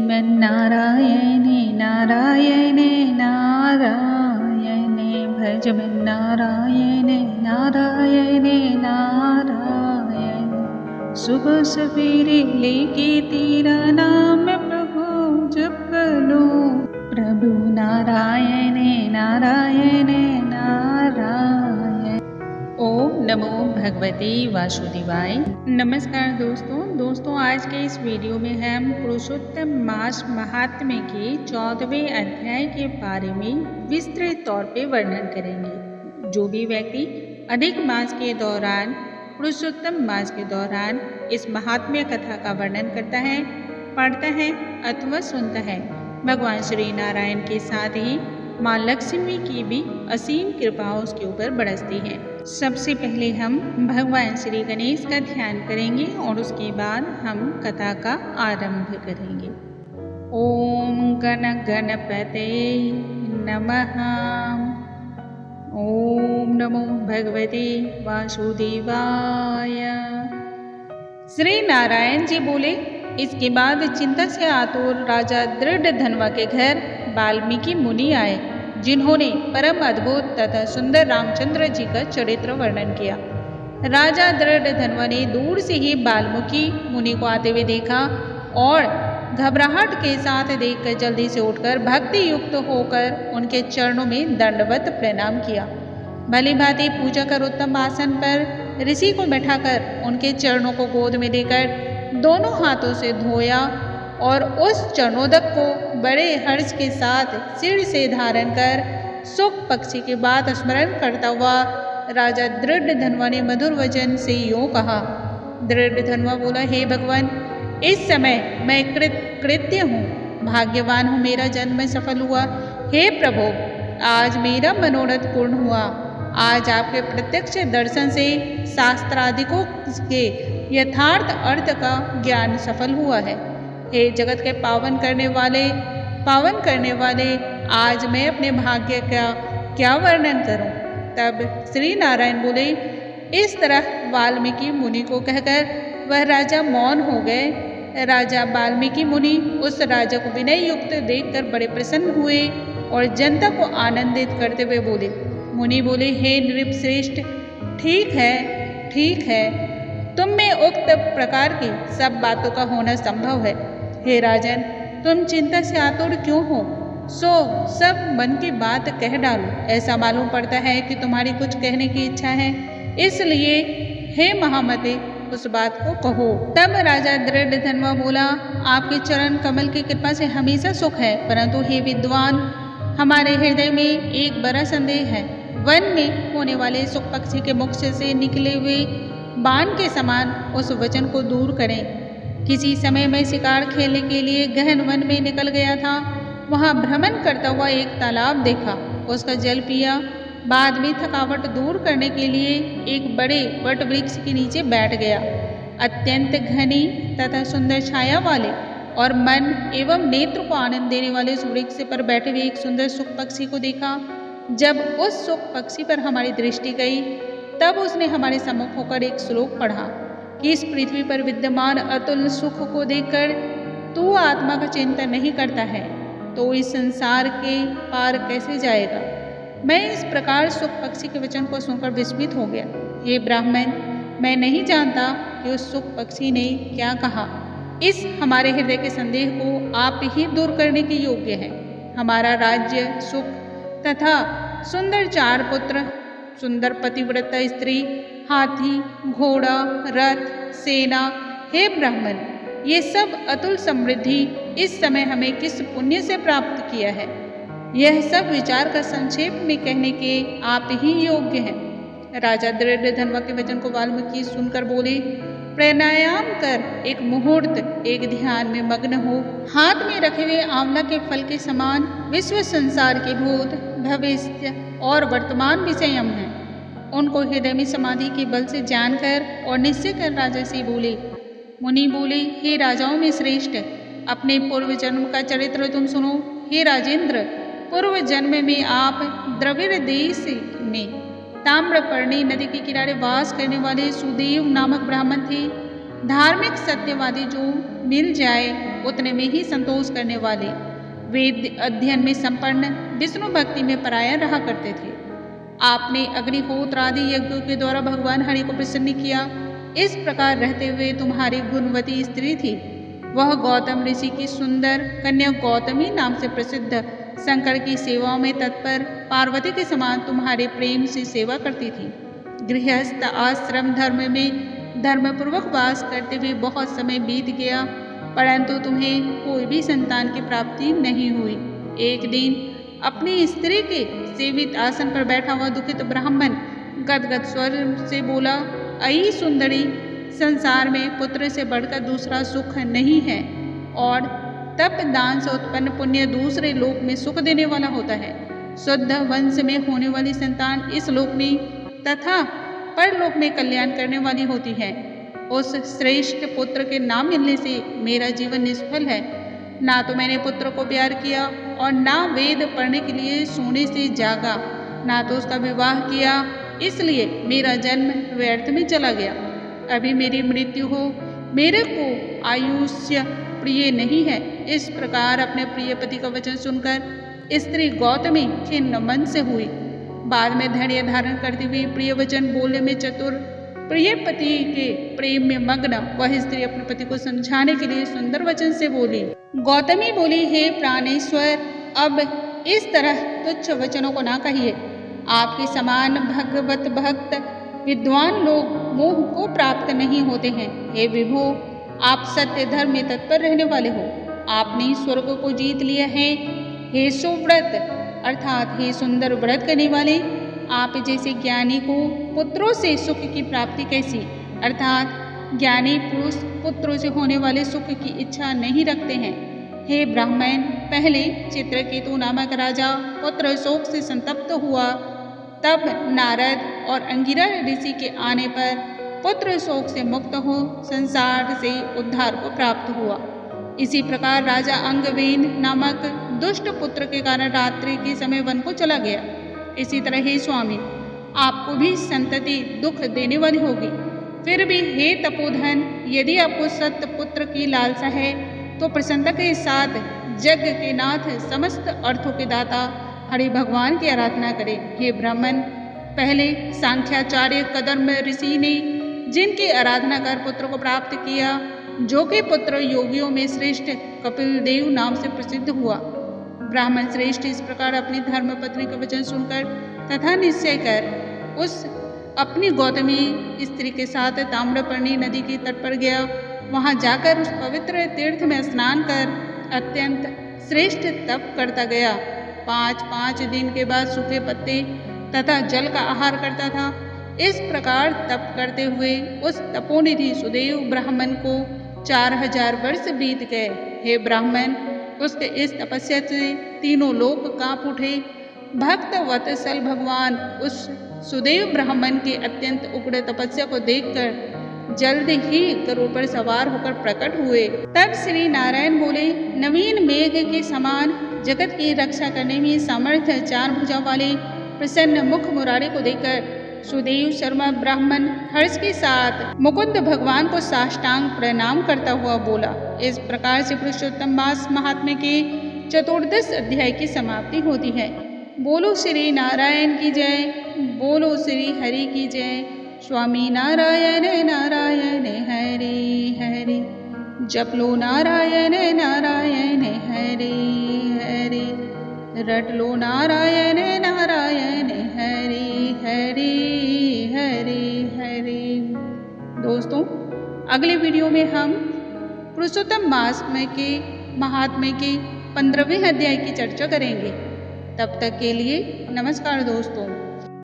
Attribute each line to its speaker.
Speaker 1: श्रीमन्नारायणे नारायणे नारायणे भजमन्नारायणे नारायणे नारायणे। सुबह सवेरे लेके तेरा नाम प्रभु जप लो, प्रभु नारायणे नारायणे नारायण। ओम नमो भगवते वासुदेवाय। नमस्कार दोस्तों, आज के इस वीडियो में हम पुरुषोत्तम मास महात्म्य के 14वें अध्याय के बारे में विस्तृत तौर पे वर्णन करेंगे। जो भी व्यक्ति अधिक मास के दौरान, पुरुषोत्तम मास के दौरान इस महात्म्य कथा का वर्णन करता है, पढ़ता है अथवा सुनता है, भगवान श्री नारायण के साथ ही माँ लक्ष्मी की भी असीम कृपा उसके ऊपर बरसती है। सबसे पहले हम भगवान श्री गणेश का ध्यान करेंगे और उसके बाद हम कथा का आरंभ करेंगे। ओम गण गणपते नमः। ओम नमो भगवते वासुदेवाय। श्री नारायण जी बोले, इसके बाद चिंता से आतुर राजा दृढ़धनवा के घर वाल्मीकि मुनि आए, जिन्होंने परम अद्भुत तथा सुंदर रामचंद्र जी का चरित्र वर्णन किया। राजा दृढ़धनवा ने दूर से ही वाल्मीकि मुनि को आते हुए देखा और घबराहट के साथ देखकर जल्दी से उठकर भक्ति युक्त होकर उनके चरणों में दंडवत प्रणाम किया। भली भांति पूजा कर उत्तम आसन पर ऋषि को बैठाकर उनके चरणों को गोद में लेकर दोनों हाथों से धोया और उस चरणोदक को बड़े हर्ष के साथ सिर से धारण कर सुख पक्षी की बात स्मरण करता हुआ राजा दृढ़धनवा ने मधुर वचन से यूं कहा। दृढ़धनवा बोला, हे भगवान, इस समय मैं कृत्य हूँ, भाग्यवान हूँ, मेरा जन्म सफल हुआ। हे प्रभु, आज मेरा मनोरथ पूर्ण हुआ। आज आपके प्रत्यक्ष दर्शन से शास्त्रादिकों के यथार्थ अर्थ का ज्ञान सफल हुआ है। हे जगत के पावन करने वाले, आज मैं अपने भाग्य का क्या वर्णन करूं। तब श्री नारायण बोले, इस तरह वाल्मीकि मुनि को कहकर वह राजा मौन हो गए। राजा वाल्मीकि मुनि उस राजा को विनय युक्त देखकर बड़े प्रसन्न हुए और जनता को आनंदित करते हुए बोले। मुनि बोले, हे नृपश्रेष्ठ, ठीक है, तुम में उक्त प्रकार की सब बातों का होना संभव है। हे राजन, तुम चिंता से आतुर क्यों हो? सो सब मन की बात कह डालो। ऐसा मालूम पड़ता है कि तुम्हारी कुछ कहने की इच्छा है, इसलिए हे महामते उस बात को कहो। तब राजा दृढ़धनवा बोला, आपके चरण कमल की कृपा से हमेशा सुख है, परंतु हे विद्वान, हमारे हृदय में एक बड़ा संदेह है। वन में होने वाले सुख पक्षी के मुख से निकले हुए बाण के समान उस वचन को दूर करें। किसी समय मैं शिकार खेलने के लिए गहन वन में निकल गया था। वहाँ भ्रमण करता हुआ एक तालाब देखा, उसका जल पिया। बाद में थकावट दूर करने के लिए एक बड़े वट वृक्ष के नीचे बैठ गया। अत्यंत घनी तथा सुंदर छाया वाले और मन एवं नेत्र को आनंद देने वाले उस वृक्ष पर बैठे हुए एक सुंदर सुख पक्षी को देखा। जब उस सुख पक्षी पर हमारी दृष्टि गई, तब उसने हमारे सम्मुख होकर एक श्लोक पढ़ा कि इस पृथ्वी पर विद्यमान अतुल सुख को देखकर तू आत्मा का चिंतन नहीं करता है तो इस संसार के पार कैसे जाएगा। मैं इस प्रकार सुख पक्षी के वचन को सुनकर विस्मित हो गया। हे ब्राह्मण, मैं नहीं जानता कि उस सुख पक्षी ने क्या कहा। इस हमारे हृदय के संदेह को आप ही दूर करने के योग्य है। हमारा राज्य, सुख तथा सुंदर 4 पुत्र, सुंदर पतिव्रता स्त्री, हाथी, घोड़ा, रथ, सेना, हे ब्राह्मण, ये सब अतुल समृद्धि इस समय हमें किस पुण्य से प्राप्त किया है, यह सब विचार कर संक्षेप में कहने के आप ही योग्य हैं। राजा दृढ़धनवा के वचन को वाल्मीकि सुनकर बोले, प्राणायाम कर एक मुहूर्त एक ध्यान में मग्न हो। हाथ में रखे हुए आंवला के फल के समान विश्व संसार के भूत, भविष्य और वर्तमान विषयम हैं। उनको हृदय में समाधि के बल से जानकर और निश्चय कर राजा से बोले। मुनि बोले, हे राजाओं में श्रेष्ठ, अपने पूर्व जन्म का चरित्र तुम सुनो। हे राजेंद्र, पूर्व जन्म में आप द्रविड़ देश में ताम्रपर्णी नदी के किनारे वास करने वाले सुदेव नामक ब्राह्मण थे। धार्मिक सत्यवादी जो मिल जाए उतने में ही संतोष करने वाले, वेद अध्ययन में संपन्न, विष्णु भक्ति में परायण रहा करते थे। आपने अग्निहोत्र आदि यज्ञों के द्वारा भगवान हरि को प्रसन्न किया। इस प्रकार रहते हुए तुम्हारी गुणवती स्त्री थी। वह गौतम ऋषि की सुंदर कन्या गौतमी नाम से प्रसिद्ध शंकर की सेवाओं में तत्पर पार्वती के समान तुम्हारे प्रेम से सेवा करती थी। गृहस्थ आश्रम धर्म में धर्मपूर्वक वास करते हुए बहुत समय बीत गया, परंतु तुम्हें कोई भी संतान की प्राप्ति नहीं हुई। एक दिन अपनी स्त्री के सेवित आसन पर बैठा हुआ दुखित ब्राह्मण गदगद स्वर से बोला, अई सुंदरी, संसार में पुत्र से बढ़कर दूसरा सुख नहीं है और तप दान से उत्पन्न पुण्य दूसरे लोक में सुख देने वाला होता है। शुद्ध वंश में होने वाली संतान इस लोक में तथा परलोक में कल्याण करने वाली होती है। उस श्रेष्ठ पुत्र के ना मिलने से मेरा जीवन निष्फल है। ना तो मैंने पुत्र को प्यार किया और ना वेद पढ़ने के लिए सोने से जागा, ना तो उसका विवाह किया, इसलिए मेरा जन्म व्यर्थ में चला गया। अभी मेरी मृत्यु हो, मेरे को आयुष्य प्रिय नहीं है। इस प्रकार अपने प्रिय पति का वचन सुनकर स्त्री गौतमी खिन्न मन से हुई। बाद में धैर्य धारण करते हुए प्रिय वचन बोलने में चतुर, प्रिय पति के प्रेम में मग्न वह स्त्री अपने पति को समझाने के लिए सुंदर वचन से बोली। गौतमी बोली, हे प्राणेश्वर, अब इस तरह तुच्छ वचनों को ना कहिए। आपके समान भगवत भक्त विद्वान लोग मोह को प्राप्त नहीं होते हैं। हे विभो, आप सत्य धर्म में तत्पर रहने वाले हो। आपने स्वर्ग को जीत लिया है। हे सुव्रत अर्थात हे सुंदर व्रत करने वाले, आप जैसे ज्ञानी को पुत्रों से सुख की प्राप्ति कैसी, अर्थात ज्ञानी पुरुष पुत्रों से होने वाले सुख की इच्छा नहीं रखते हैं। हे ब्राह्मण, पहले चित्रकेतु नामक राजा पुत्र शोक से संतप्त हुआ, तब नारद और अंगिरा ऋषि के आने पर पुत्र शोक से मुक्त हो संसार से उद्धार को प्राप्त हुआ। इसी प्रकार राजा अंगवेन नामक दुष्ट पुत्र के कारण रात्रि के समय वन को चला गया। इसी तरह हे स्वामी, आपको भी संतति दुख देने वाली होगी। फिर भी हे तपोधन, यदि आपको सत्य पुत्र की लालसा है तो प्रसन्नता के साथ जग के नाथ समस्त अर्थों के दाता हरि भगवान की आराधना करें। हे ब्राह्मण, पहले सांख्याचार्य कदम्ब ऋषि ने जिनकी आराधना कर पुत्र को प्राप्त किया, जो कि पुत्र योगियों में श्रेष्ठ कपिल देव नाम से प्रसिद्ध हुआ। ब्राह्मण श्रेष्ठ इस प्रकार अपनी धर्म पत्नी का वचन सुनकर तथा निश्चय कर उस अपनी गौतमी स्त्री के साथ ताम्रपर्णी नदी के तट पर गया। वहां जाकर उस पवित्र तीर्थ में स्नान कर अत्यंत श्रेष्ठ तप करता गया। 5-5 दिन के बाद सूखे पत्ते तथा जल का आहार करता था। इस प्रकार तप करते हुए उस तपोनिधि सुदेव ब्राह्मण को 4000 वर्ष बीत गए। हे ब्राह्मण, उसके इस तपस्या से तीनों लोक कांप उठे। भक्त वत्सल भगवान उस सुदेव ब्राह्मण की अत्यंत उग्र तपस्या को देखकर जल्द ही गरुड़ पर सवार होकर प्रकट हुए। तब श्री नारायण बोले, नवीन मेघ के समान जगत की रक्षा करने में सामर्थ्य 4 भुजा वाले प्रसन्न मुख मुरारी को देखकर सुदेव शर्मा ब्राह्मण हर्ष के साथ मुकुंद भगवान को साष्टांग प्रणाम करता हुआ बोला। इस प्रकार से पुरुषोत्तम मास महात्म्य के 14 अध्याय की समाप्ति होती है। बोलो श्री नारायण की जय, बोलो श्री हरि की जय। स्वामी नारायण नारायण हरि हरि, जप लो नारायण नारायण हरि हरि, रट लो नारायण नारायण हरि हरि हरि हरि। दोस्तों, अगले वीडियो में हम पुरुषोत्तम मास में के महात्म्य के 15वें अध्याय की चर्चा करेंगे। तब तक के लिए नमस्कार दोस्तों।